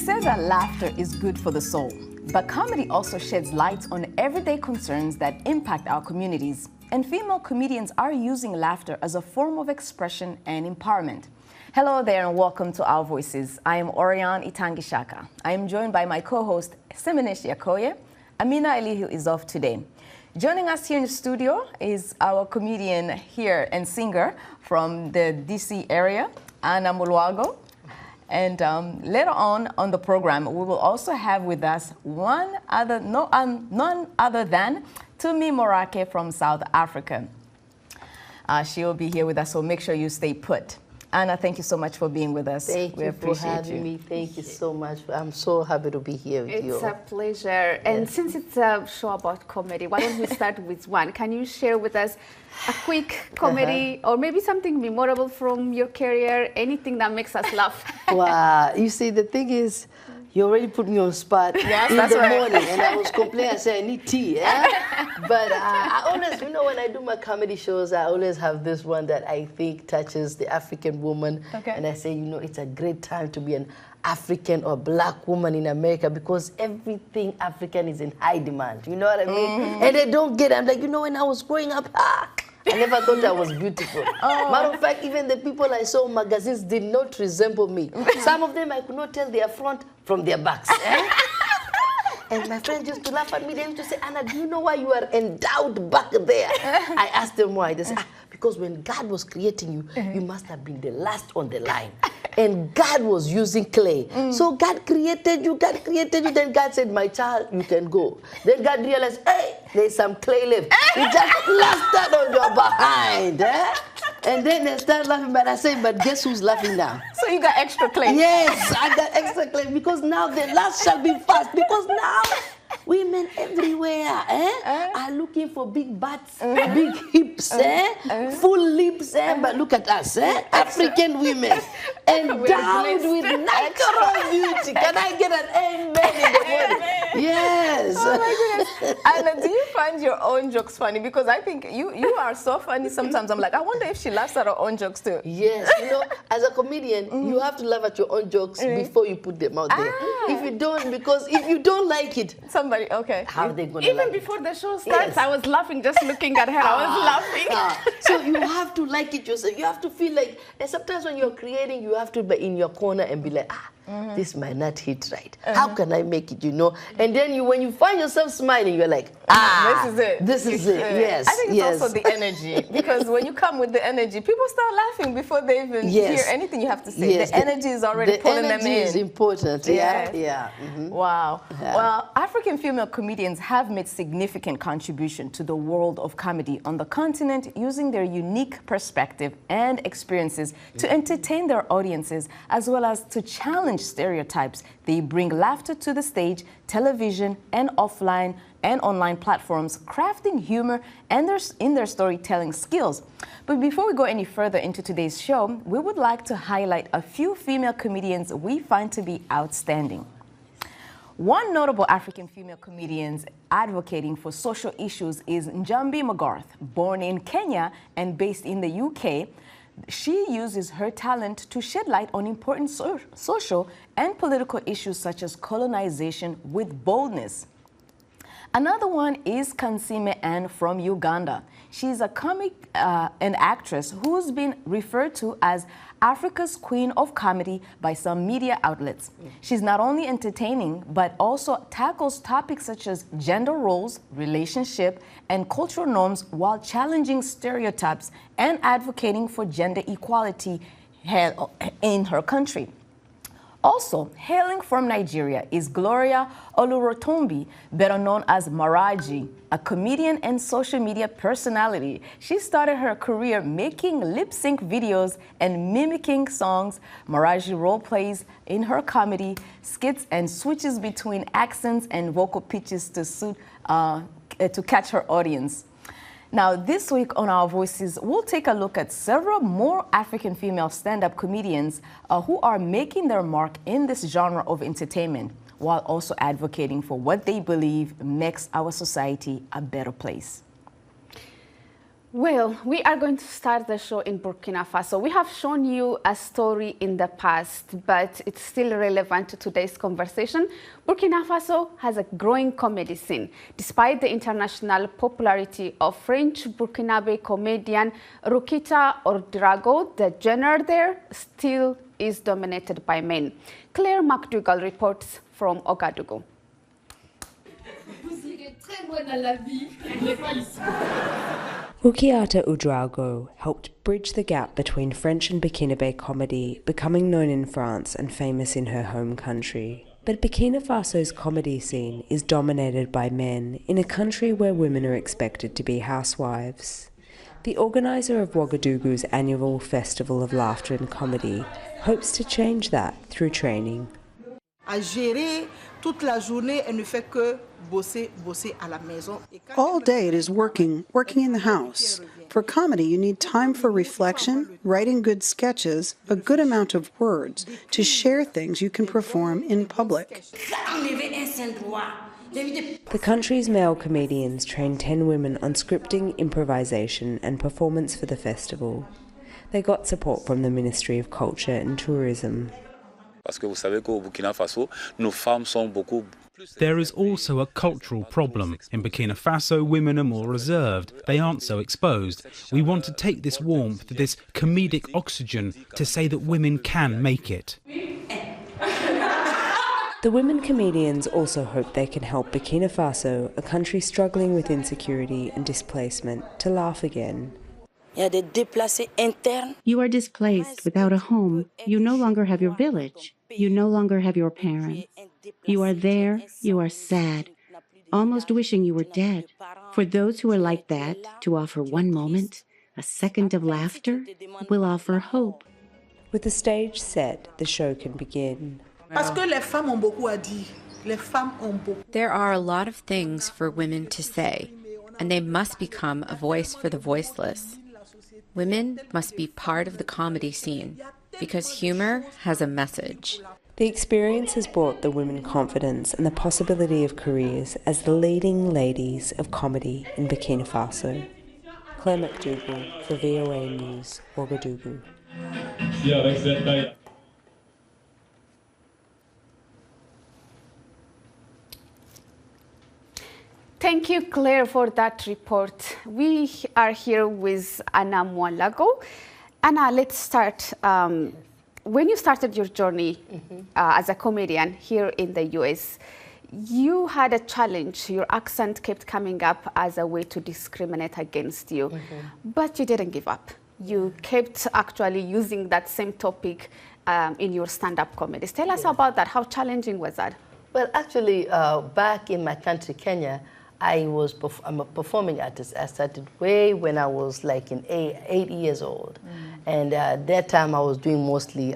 says that laughter is good for the soul, but comedy also sheds light on everyday concerns that impact our communities. And female comedians are using laughter as a form of expression and empowerment. Hello there and welcome to Our Voices. I am Orion Itangishaka. I am joined by my co-host Seminesh Yakoye. Amina Elihu is off today. Joining us here in the studio is our comedian here and singer from the DC area, Anna Muluago. And later on the program, we will also have with us none other than Tumi Morake from South Africa. She will be here with us, so make sure you stay put. Anna, thank you so much for being with us. Thank you for having me. Thank you so much. I'm so happy to be here with you. It's a pleasure. And since it's a show about comedy, why don't we start with one? Can you share with us a quick comedy or maybe something memorable from your career, anything that makes us laugh? Wow. You see, the thing is, you already put me on spot in the morning, and I was complaining. I said, I need tea. But I always, you know, when I do my comedy shows, I always have this one that I think touches the African woman. Okay. And I say, you know, it's a great time to be an African or black woman in America because everything African is in high demand. You know what I mean? And they don't get it. I'm like, you know, when I was growing up, I never thought I was beautiful. Matter of fact, even the people I saw in magazines did not resemble me. Some of them I could not tell their front from their backs. And my friends used to laugh at me. They used to say, Anna, do you know why you are endowed back there? I asked them why. They said, because when God was creating you, you must have been the last on the line. And God was using clay. So God created you, then God said, my child, you can go. Then God realized, hey, there's some clay left. You just plastered on your behind. And then they start laughing, but I say, but guess who's laughing now? So you got extra clay? Yes, I got extra clay because now the last shall be fast. Because now women everywhere are looking for big butts, big hips, full lips, but look at us, African women, endowed with natural beauty. Can I get an amen in the morning? Yes. Oh my goodness. Anna, do you find your own jokes funny? Because I think you are so funny sometimes. I'm like, I wonder if she laughs at her own jokes too. Yes. You know, as a comedian, you have to laugh at your own jokes before you put them out there. If you don't, because if you don't like it, somebody, how are they going to Even before the show starts, I was laughing just looking at her. I was laughing. So you have to like it yourself. You have to feel like, and sometimes when you're creating, you have to be in your corner and be like, this might not hit right. How can I make it, you know? And then when you find yourself smiling, you're like, this is it. This is it, yes. I think it's also the energy. Because when you come with the energy, people start laughing before they even hear anything you have to say. Yes. The energy is already pulling them in. The energy is important, Wow. Yeah. Well, African female comedians have made significant contribution to the world of comedy on the continent using their unique perspective and experiences to entertain their audiences as well as to challenge stereotypes. They bring laughter to the stage, television, and offline and online platforms, crafting humor and in their storytelling skills. But before we go any further into today's show, we would like to highlight a few female comedians we find to be outstanding. One notable African female comedian advocating for social issues is Njambi Magarth. Born in Kenya and based in the UK, she uses her talent to shed light on important social and political issues such as colonization with boldness. Another one is Kansime Ann from Uganda. She's a comic and actress who's been referred to as Africa's Queen of Comedy by some media outlets. She's not only entertaining, but also tackles topics such as gender roles, relationship, and cultural norms while challenging stereotypes and advocating for gender equality in her country. Also, hailing from Nigeria is Gloria Olurotumbi, better known as Maraji, a comedian and social media personality. She started her career making lip-sync videos and mimicking songs. Maraji role-plays in her comedy skits and switches between accents and vocal pitches to catch her audience. Now, this week on Our Voices, we'll take a look at several more African female stand-up comedians who are making their mark in this genre of entertainment, while also advocating for what they believe makes our society a better place. Well, we are going to start the show in Burkina Faso. We have shown you a story in the past, but it's still relevant to today's conversation. Burkina Faso has a growing comedy scene. Despite the international popularity of French Burkinabe comedian Rukita Ouedraogo, the genre there still is dominated by men. Claire McDougall reports from Ouagadougou. Rukita Ouedraogo helped bridge the gap between French and Burkinabe comedy, becoming known in France and famous in her home country. But Burkina Faso's comedy scene is dominated by men in a country where women are expected to be housewives. The organizer of Ouagadougou's annual Festival of Laughter and Comedy hopes to change that through training. All day it is working in the house. For comedy, you need time for reflection, writing good sketches, a good amount of words to share things you can perform in public. The country's male comedians train 10 women on scripting, improvisation and performance for the festival. They got support from the Ministry of Culture and Tourism. There is also a cultural problem. In Burkina Faso, women are more reserved. They aren't so exposed. We want to take this warmth, this comedic oxygen, to say that women can make it. The women comedians also hope they can help Burkina Faso, a country struggling with insecurity and displacement, to laugh again. You are displaced without a home. You no longer have your village. You no longer have your parents. You are there, you are sad, almost wishing you were dead. For those who are like that, to offer one moment, a second of laughter, will offer hope. With the stage set, the show can begin. There are a lot of things for women to say, and they must become a voice for the voiceless. Women must be part of the comedy scene, because humor has a message. The experience has brought the women confidence and the possibility of careers as the leading ladies of comedy in Burkina Faso. Claire McDougall for VOA News, Ouagadougou. Thank you, Claire, for that report. We are here with Anna Malagho. Anna, let's start. When you started your journey as a comedian here in the US, you had a challenge. Your accent kept coming up as a way to discriminate against you, but you didn't give up. You kept actually using that same topic in your stand-up comedies. Tell us about that. How challenging was that? Well, actually, back in my country, Kenya, I'm a performing artist. I started way when I was like 8 years old. And at that time I was doing mostly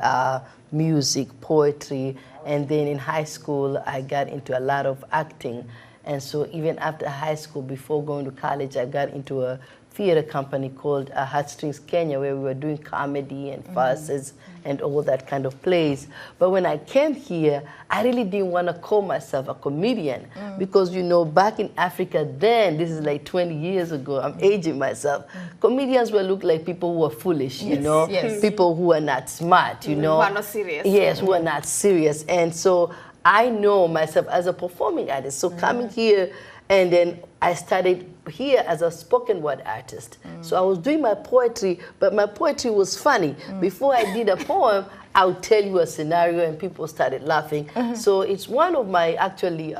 music, poetry, and then in high school I got into a lot of acting. And so even after high school, before going to college, I got into a theater company called Heartstrings Kenya, where we were doing comedy and farces and all that kind of plays. But when I came here, I really didn't want to call myself a comedian because, you know, back in Africa then, this is like 20 years ago, I'm aging myself, comedians were looked like people who were foolish, you know, people who are not smart, you know. Who are not serious. Yes, who are not serious. And so I know myself as a performing artist. So coming here, and then I started here as a spoken word artist. So I was doing my poetry, but my poetry was funny. Before I did a poem, I would tell you a scenario and people started laughing. So it's one of my actually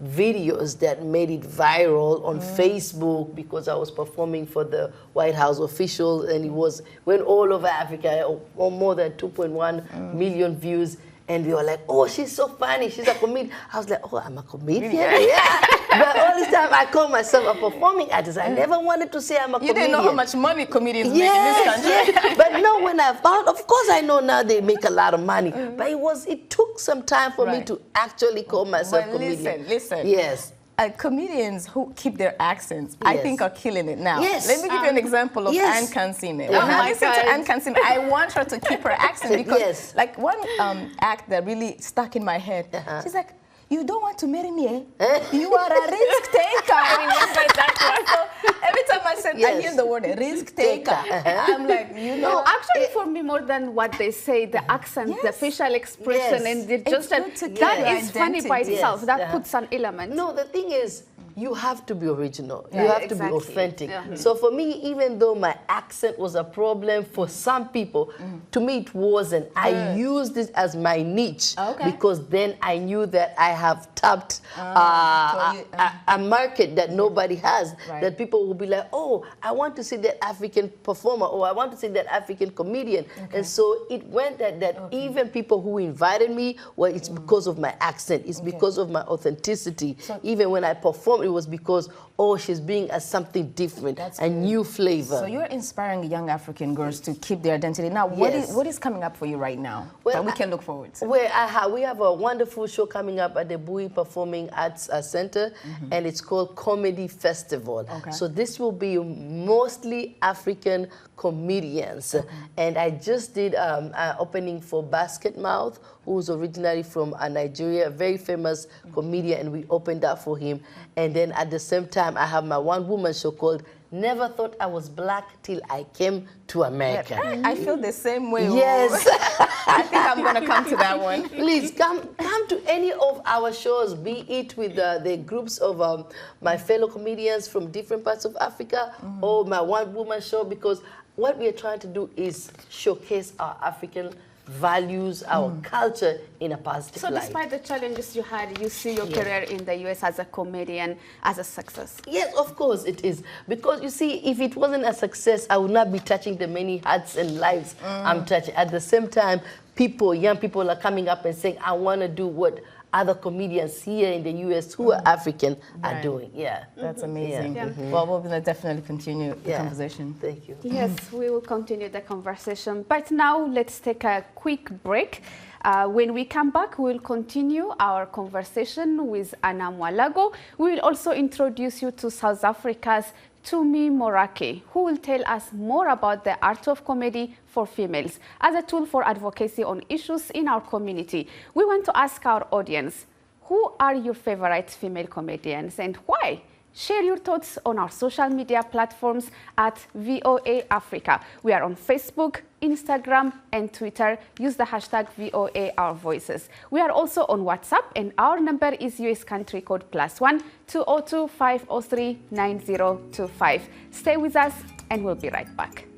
videos that made it viral on Facebook because I was performing for the White House officials, and it went all over Africa, more than 2.1 million views. And they were like, oh, she's so funny, she's a comedian. I was like, oh, I'm a comedian? Yeah. But all this time I call myself a performing artist. I never wanted to say I'm a comedian. You didn't know how much money comedians make in this country. Yes. But no, when I found, of course I know now they make a lot of money. But it took some time for me to actually call myself a comedian. Listen. Yes. Comedians who keep their accents, I think, are killing it now. Yes. Let me give you an example of Anne Kansime. When I listen to Anne Kansime, I want her to keep her accent because, like, one act that really stuck in my head, she's like, you don't want to marry me, eh? You are a risk taker. I remember that one. So every time I said, I hear the word risk taker. I'm like, you know. No, actually, for me, more than what they say, the accent, the facial expression, and that is funny by itself. That puts an element. No, the thing is, you have to be original. You have to be authentic. So for me, even though my accent was a problem for some people, to me it wasn't. I used it as my niche because then I knew that I have tapped a market that nobody has, that people will be like, oh, I want to see that African performer, or I want to see that African comedian. And so it went that even people who invited me, well, it's because of my accent. It's because of my authenticity. So even when I perform, it was because, oh, she's being as something different, a new flavor. So you're inspiring young African girls to keep their identity. Now, what is coming up for you right now that we can look forward to? We have a wonderful show coming up at the Bui Performing Arts Center, and it's called Comedy Festival. So this will be mostly African comedians. And I just did an opening for Basket Mouth, who's originally from Nigeria, a very famous comedian, and we opened up for him. And then at the same time, I have my one-woman show called Never Thought I Was Black Till I Came to America. I feel the same way. Yes. I think I'm going to come to that one. Please come to any of our shows, be it with the groups of my fellow comedians from different parts of Africa or my one-woman show, because what we are trying to do is showcase our African values, our culture in a positive light. So despite the challenges you had, you see your career in the US as a comedian as a success? Yes, of course it is. Because you see, if it wasn't a success, I would not be touching the many hearts and lives I'm touching. At the same time, young people are coming up and saying, I want to do what other comedians here in the US who are African are doing. That's amazing. Well, we'll definitely continue the conversation. Thank you. Yes, we will continue the conversation. But now let's take a quick break. When we come back, we will continue our conversation with Anna Malagho. We will also introduce you to South Africa's Tumi Morake, who will tell us more about the art of comedy for females as a tool for advocacy on issues in our community. We want to ask our audience, who are your favorite female comedians and why? Share your thoughts on our social media platforms at VOA Africa. We are on Facebook, Instagram, and Twitter. Use the hashtag VOA Our Voices. We are also on WhatsApp, and our number is US country code +1 202 503 9025. Stay with us, and we'll be right back.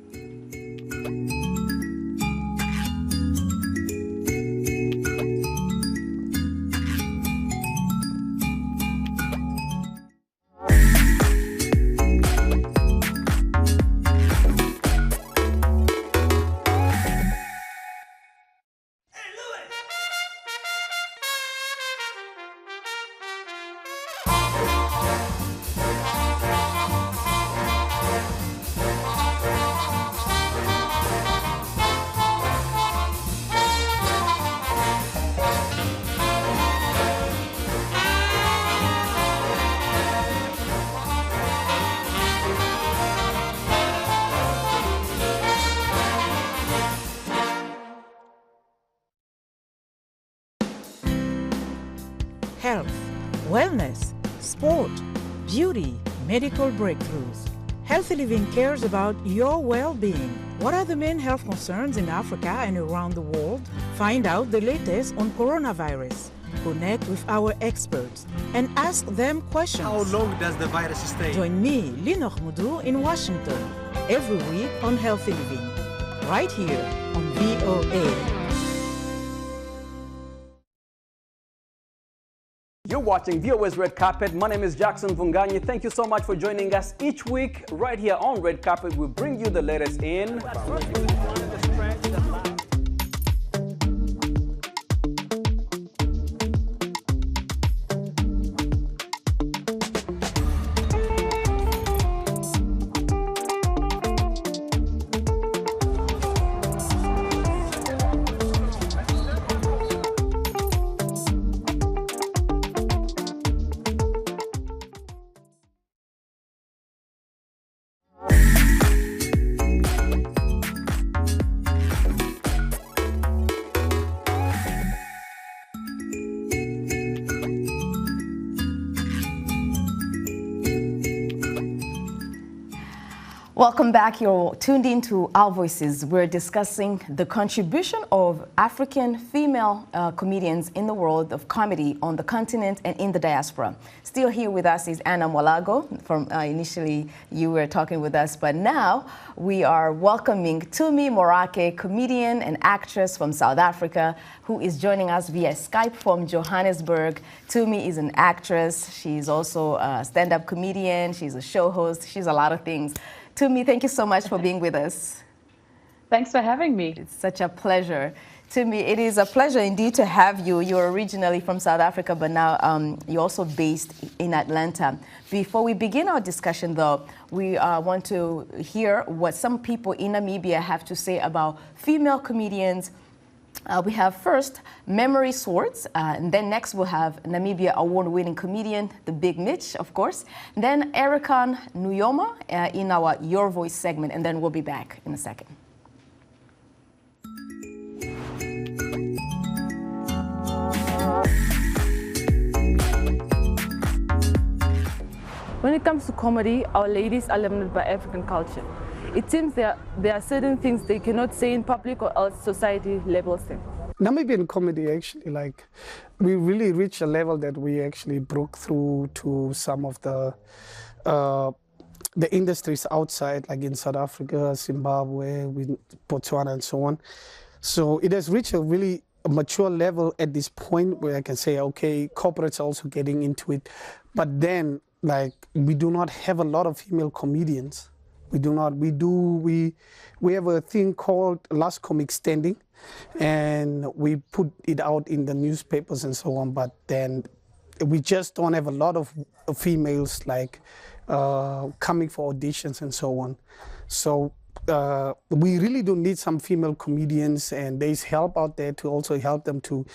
Health, wellness, sport, beauty, medical breakthroughs. Healthy Living cares about your well-being. What are the main health concerns in Africa and around the world? Find out the latest on coronavirus. Connect with our experts and ask them questions. How long does the virus stay? Join me, Linor Moudou, in Washington, every week on Healthy Living, right here on VOA. You're watching VOA's Red Carpet. My name is Jackson Vunganyi. Thank you so much for joining us each week right here on Red Carpet. We bring you the latest in Welcome back. You're tuned in to Our Voices. We're discussing the contribution of African female comedians in the world of comedy on the continent and in the diaspora. Still here with us is Anna Muluago. From initially you were talking with us, but now we are welcoming Tumi Morake, comedian and actress from South Africa, who is joining us via Skype from Johannesburg. Tumi is an actress. She's also a stand-up comedian. She's a show host. She's a lot of things. Tumi, thank you so much for being with us. Thanks for having me. It's such a pleasure. Tumi, it is a pleasure indeed to have you. You're originally from South Africa, but now you're also based in Atlanta. Before we begin our discussion, though, we want to hear what some people in Namibia have to say about female comedians. We have first Memory Swords, and then next we'll have Namibia award-winning comedian, the Big Mitch, of course. Then Erikan Nuyoma in our Your Voice segment, and then we'll be back in a second. When it comes to comedy, our ladies are limited by African culture. It seems there are certain things they cannot say in public or else society labels them. Namibian comedy actually, we really reached a level that we actually broke through to some of the industries outside, like in South Africa, Zimbabwe, Botswana, and so on. So it has reached a really mature level at this point where I can say, okay, corporates are also getting into it. But then, we do not have a lot of female comedians. We do not. We have a thing called Last Comic Standing, and we put it out in the newspapers and so on. But then we just don't have a lot of females coming for auditions and so on. So we really do need some female comedians, and there's help out there to also help them to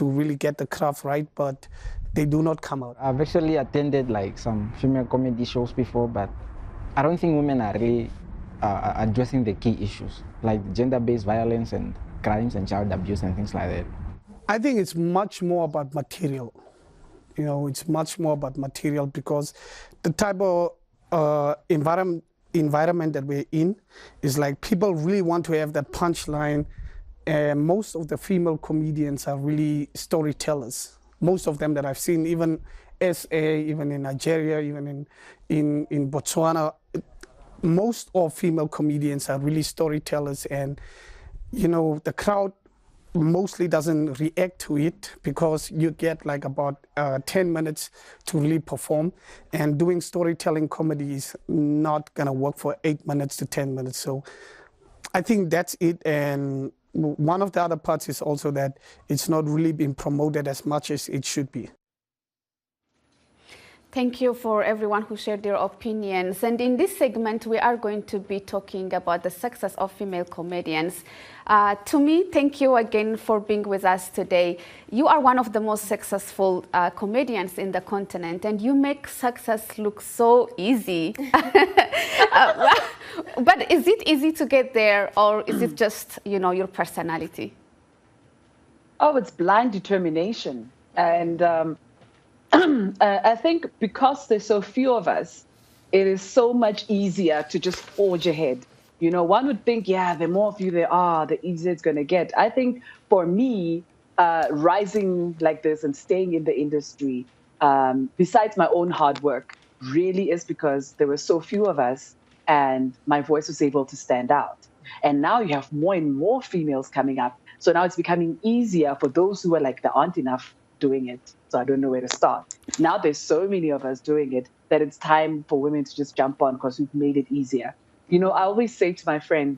really get the craft right. But they do not come out. I've actually attended some female comedy shows before, but I don't think women are really addressing the key issues, like gender-based violence and crimes and child abuse and things like that. I think it's much more about material. It's much more about material because the type of environment that we're in is people really want to have that punchline, and most of the female comedians are really storytellers. Most of them that I've seen, even SA, even in Nigeria, even in Botswana, most of female comedians are really storytellers, and the crowd mostly doesn't react to it because you get about 10 minutes to really perform, and doing storytelling comedy is not gonna work for 8 minutes to 10 minutes. So I think that's it. And one of the other parts is also that it's not really being promoted as much as it should be. Thank you for everyone who shared their opinions. And in this segment, we are going to be talking about the success of female comedians. Tumi, thank you again for being with us today. You are one of the most successful comedians in the continent, and you make success look so easy. But is it easy to get there, or is it just, your personality? Oh, it's blind determination. And I think because there's so few of us, it is so much easier to just forge ahead. One would think, the more of you there are, the easier it's going to get. I think for me, rising like this and staying in the industry, besides my own hard work, really is because there were so few of us and my voice was able to stand out. And now you have more and more females coming up. So now it's becoming easier for those who are there aren't enough doing it. So I don't know where to start. Now there's so many of us doing it that it's time for women to just jump on because we've made it easier. I always say to my friend,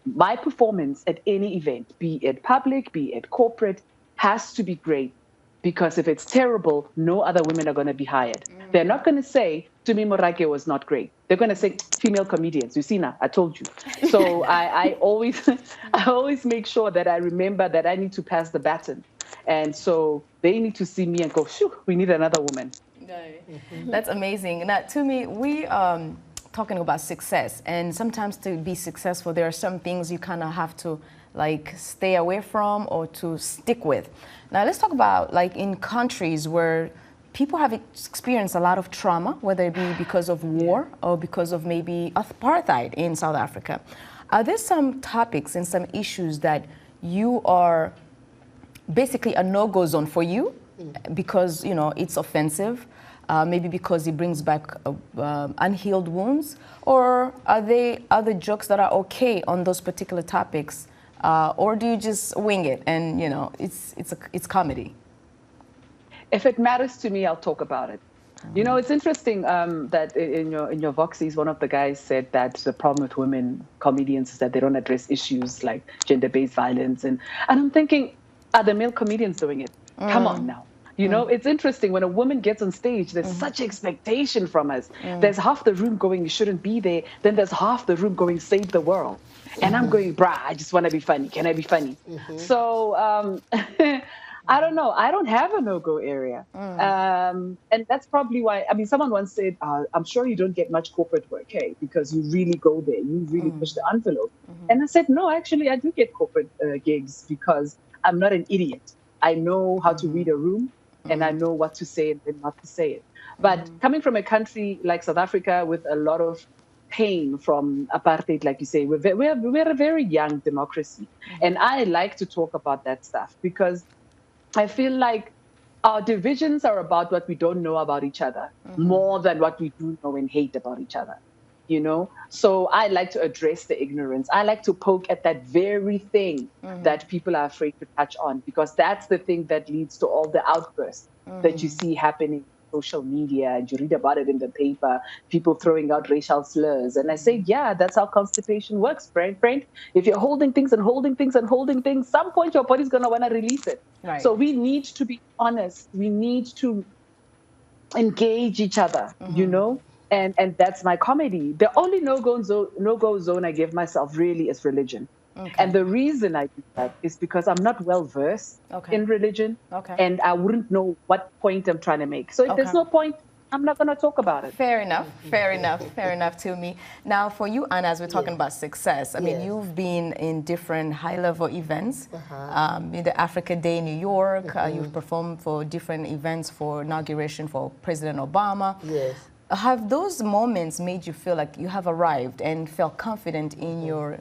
my performance at any event, be it public, be it corporate, has to be great. Because if it's terrible, no other women are going to be hired. They're not going to say, Tumi Morake was not great. They're going to say, female comedians. You see now, I told you. So I always make sure that I remember that I need to pass the baton. And so they need to see me and go, shoo, we need another woman. That's amazing. Now, Tumi, we talking about success, and sometimes to be successful, there are some things you kind of have to stay away from or to stick with. Now, let's talk about in countries where people have experienced a lot of trauma, whether it be because of war or because of maybe apartheid in South Africa. Are there some topics and some issues that you are basically a no-go zone for you because, you know, it's offensive, maybe because it brings back unhealed wounds, or are there other jokes that are okay on those particular topics, or do you just wing it and, you know, it's comedy? If it matters to me, I'll talk about it. You know, it's interesting that in your Voxies, one of the guys said that the problem with women comedians is that they don't address issues like gender-based violence. And I'm thinking, are the male comedians doing it? Come on now. You know, it's interesting when a woman gets on stage, there's such expectation from us. There's half the room going, you shouldn't be there. Then there's half the room going, save the world. And I'm going, brah, I just want to be funny. Can I be funny? So I don't know. I don't have a no-go area. And that's probably why, I mean, someone once said, I'm sure you don't get much corporate work, hey, because you really go there. You really push the envelope. And I said, no, actually, I do get corporate gigs because I'm not an idiot. I know how to read a room and I know what to say and not to say it. But coming from a country like South Africa with a lot of pain from apartheid, like you say, we're a very young democracy. And I like to talk about that stuff because I feel like our divisions are about what we don't know about each other more than what we do know and hate about each other, you know? So I like to address the ignorance. I like to poke at that very thing that people are afraid to touch on, because that's the thing that leads to all the outbursts that you see happening on social media, and you read about it in the paper, people throwing out racial slurs. And I say, yeah, that's how constipation works, friend. If you're holding things and holding things and holding things, some point your body's going to want to release it. Right. So we need to be honest. We need to engage each other, you know? And that's my comedy. The only no-go zone I give myself really is religion. And the reason I do that is because I'm not well-versed in religion, and I wouldn't know what point I'm trying to make. So if there's no point, I'm not going to talk about it. Fair enough, fair enough, fair enough to me. Now, for you, Anna, as we're talking about success, I mean, you've been in different high-level events. In the Africa Day in New York, you've performed for different events for inauguration for President Obama. Yes. Have those moments made you feel like you have arrived and felt confident in your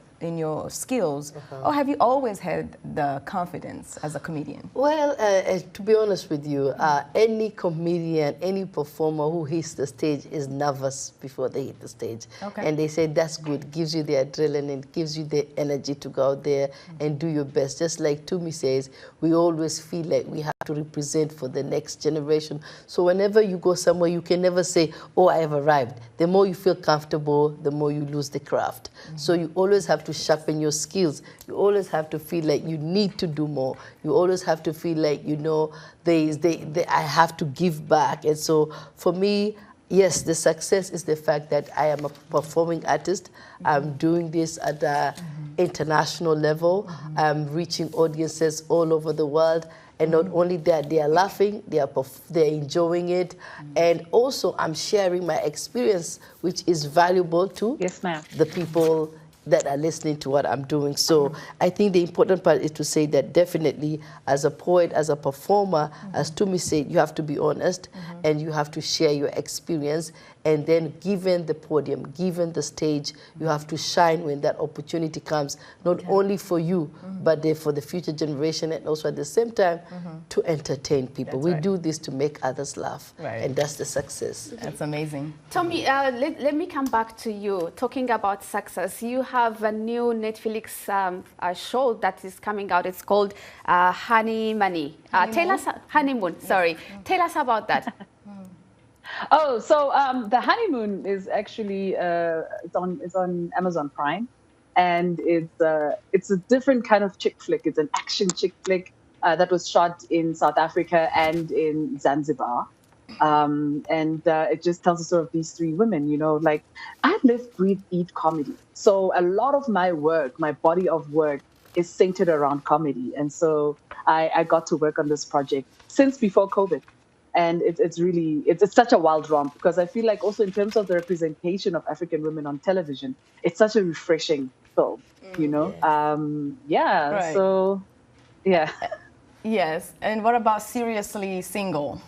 skills, or have you always had the confidence as a comedian? Well, to be honest with you, any comedian, any performer who hits the stage is nervous before they hit the stage. And they say that's good, gives you the adrenaline, gives you the energy to go out there and do your best. Just like Tumi says, we always feel like we have to represent for the next generation. So whenever you go somewhere, you can never say, oh, I have arrived. The more you feel comfortable, the more you lose the craft. So you always have to sharpen your skills. You always have to feel like you need to do more. You always have to feel like, you know, I have to give back. And so for me, yes, the success is the fact that I am a performing artist. I'm doing this at an international level. I'm reaching audiences all over the world. And not only that, they are laughing, they're enjoying it. And also, I'm sharing my experience, which is valuable to the people that are listening to what I'm doing. So I think the important part is to say that definitely as a poet, as a performer, as Tumi said, you have to be honest and you have to share your experience. And then given the podium, given the stage, you have to shine when that opportunity comes, not only for you, but for the future generation, and also at the same time to entertain people. We do this to make others laugh, and that's the success. That's amazing. Tumi, let me come back to you. Talking about success, you have a new Netflix show that is coming out. It's called Honeymoon. Honeymoon, sorry. Tell us about that. Oh, so the Honeymoon is actually it's on Amazon Prime, and it's a different kind of chick flick. It's an action chick flick that was shot in South Africa and in Zanzibar, and it just tells the story of these three women. You know, like I live, breathe, eat comedy. So a lot of my work, my body of work, is centered around comedy, and so I got to work on this project since before COVID. And it's such a wild romp, because I feel like also in terms of the representation of African women on television, it's such a refreshing film, you know? Yes. And what about Seriously Single?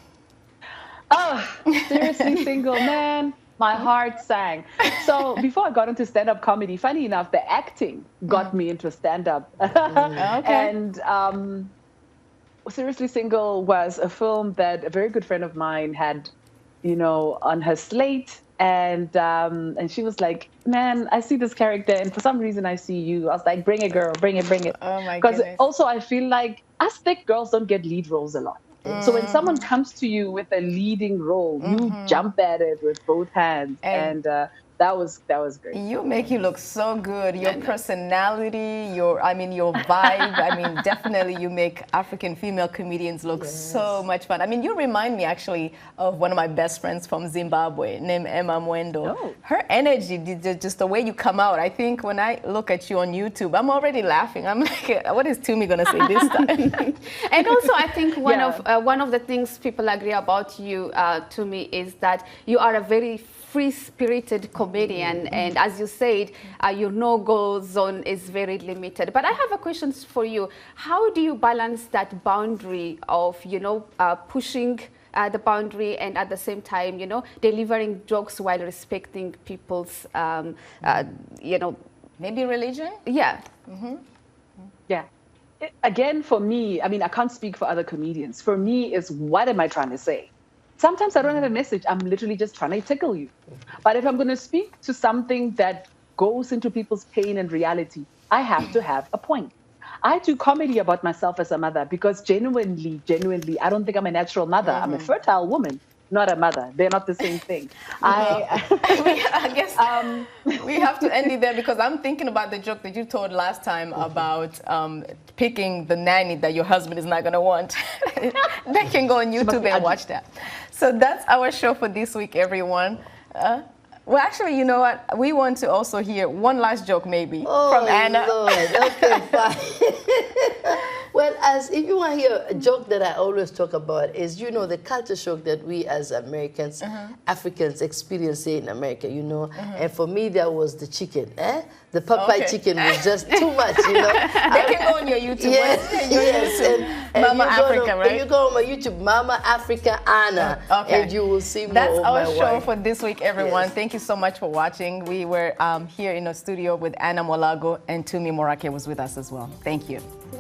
Oh, seriously single, man. My heart sang. So before I got into stand-up comedy, funny enough, the acting got me into stand-up. And Seriously Single was a film that a very good friend of mine had, on her slate. And she was like, man, I see this character, and for some reason I see you. I was like, bring it, girl, bring it. Oh my Because goodness. also I feel like us thick girls don't get lead roles a lot. So when someone comes to you with a leading role, you jump at it with both hands, and that was great. You make you look so good. Your personality, your vibe. Definitely you make African female comedians look so much fun. You remind me actually of one of my best friends from Zimbabwe named Emma Mwendo. Oh. Her energy, just the way you come out. I think when I look at you on YouTube, I'm already laughing. I'm like, what is Tumi gonna say this time? And also, I think one of the things people agree about you, Tumi, is that you are a very free-spirited comedian, and as you said, your no-go zone is very limited. But I have a question for you. How do you balance that boundary of, pushing the boundary and at the same time, delivering jokes while respecting people's, maybe religion? Yeah. Yeah. Again, for me, I can't speak for other comedians. For me, is what am I trying to say? Sometimes I don't have a message. I'm literally just trying to tickle you. But if I'm going to speak to something that goes into people's pain and reality, I have to have a point. I do comedy about myself as a mother because genuinely, I don't think I'm a natural mother. I'm a fertile woman, not a mother. They're not the same thing. I guess we have to end it there because I'm thinking about the joke that you told last time about picking the nanny that your husband is not going to want. They can go on YouTube and watch that. So that's our show for this week, everyone. Well, actually, you know what? We want to also hear one last joke, maybe, from Anna. Lord. Okay, fine. Well, if you want to hear a joke that I always talk about is, the culture shock that we as Americans, Africans experience in America, And for me, that was the chicken, The Popeye chicken was just too much, They can go on your YouTube. Yes. And Mama Africa, right? You go on my YouTube, Mama Africa Anna, and you will see more That's of our my show wife. for this week, everyone. Yes. Thank you so much for watching. We were here in the studio with Anna Muluago, and Tumi Morake was with us as well. Thank you.